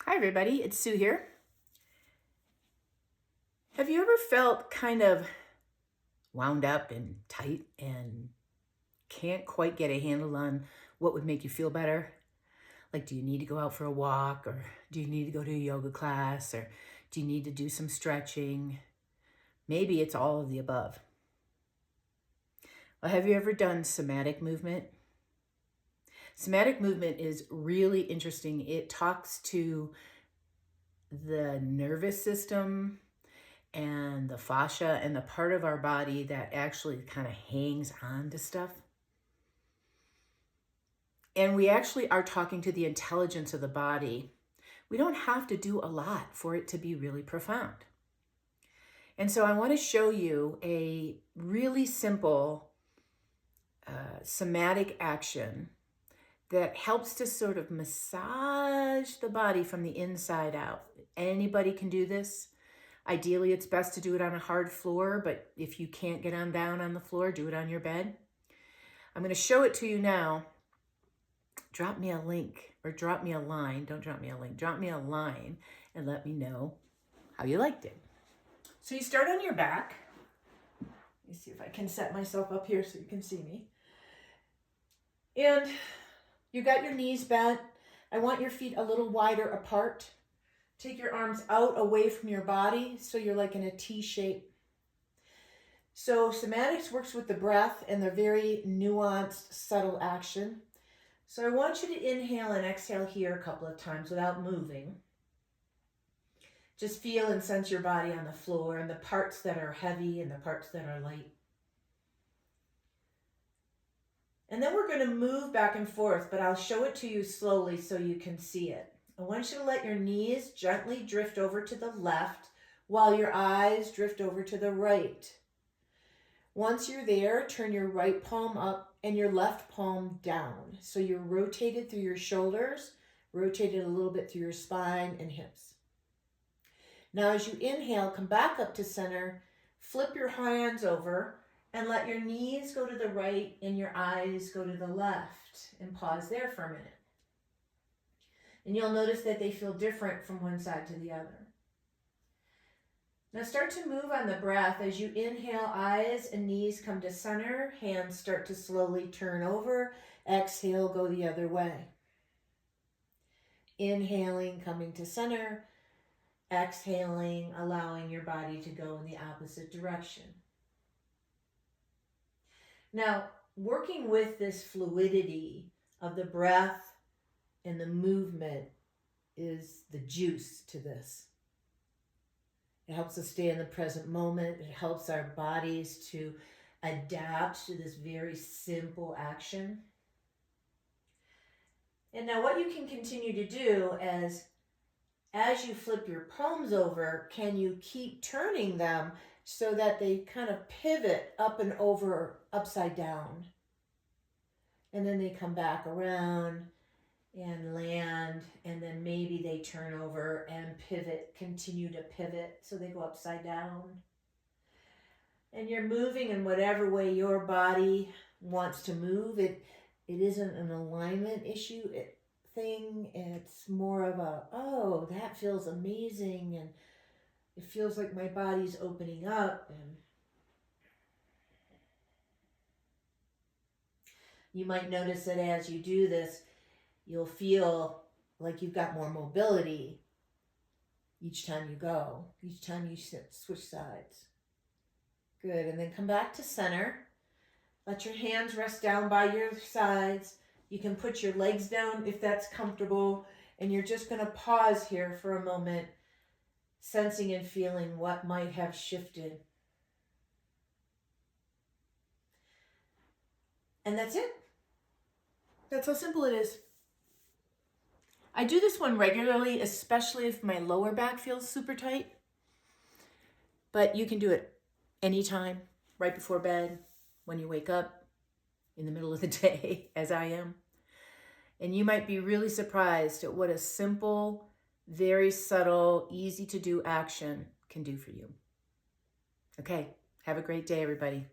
Hi everybody, it's Sue here. Have you ever felt kind of wound up and tight and can't quite get a handle on what would make you feel better? Like, do you need to go out for a walk, or do you need to go to a yoga class, or do you need to do some stretching? Maybe it's all of the above. Well, have you ever done somatic movement? Somatic movement is really interesting. It talks to the nervous system and the fascia and the part of our body that actually kind of hangs on to stuff. And we actually are talking to the intelligence of the body. We don't have to do a lot for it to be really profound. And so I want to show you a really simple somatic action that helps to sort of massage the body from the inside out. Anybody can do this. Ideally, it's best to do it on a hard floor, but if you can't get on down on the floor, do it on your bed. I'm going to show it to you now. Drop me a link or drop me a line. Don't drop me a link. Drop me a line and let me know how you liked it. So you start on your back. Let me see if I can set myself up here so you can see me. And you got your knees bent. I want your feet a little wider apart. Take your arms out away from your body so you're like in a T shape. So somatics works with the breath and the very nuanced, subtle action. So I want you to inhale and exhale here a couple of times without moving. Just feel and sense your body on the floor and the parts that are heavy and the parts that are light. And then we're going to move back and forth, but I'll show it to you slowly so you can see it. I want you to let your knees gently drift over to the left while your eyes drift over to the right. Once you're there, turn your right palm up and your left palm down. So you're rotated through your shoulders, rotated a little bit through your spine and hips. Now as you inhale, come back up to center, flip your hands over, and let your knees go to the right and your eyes go to the left. And pause there for a minute. And you'll notice that they feel different from one side to the other. Now start to move on the breath. As you inhale, eyes and knees come to center. Hands start to slowly turn over. Exhale, go the other way. Inhaling, coming to center. Exhaling, allowing your body to go in the opposite direction. Now, working with this fluidity of the breath and the movement is the juice to this. It helps us stay in the present moment. It helps our bodies to adapt to this very simple action. And now what you can continue to do is, as you flip your palms over, can you keep turning them so that they kind of pivot up and over, upside down. And then they come back around and land, and then maybe they turn over and pivot, continue to pivot, so they go upside down. And you're moving in whatever way your body wants to move. It isn't an alignment issue thing. It's more of a, oh, that feels amazing, and it feels like my body's opening up. And you might notice that as you do this, you'll feel like you've got more mobility each time you go, each time you switch sides. Good, and then come back to center. Let your hands rest down by your sides. You can put your legs down if that's comfortable, and you're just going to pause here for a moment, sensing and feeling what might have shifted. And that's it. That's how simple it is. I do this one regularly, especially if my lower back feels super tight. But you can do it anytime, right before bed, when you wake up, in the middle of the day, as I am. And you might be really surprised at what a simple, very subtle, easy to do action can do for you. Okay, have a great day, everybody.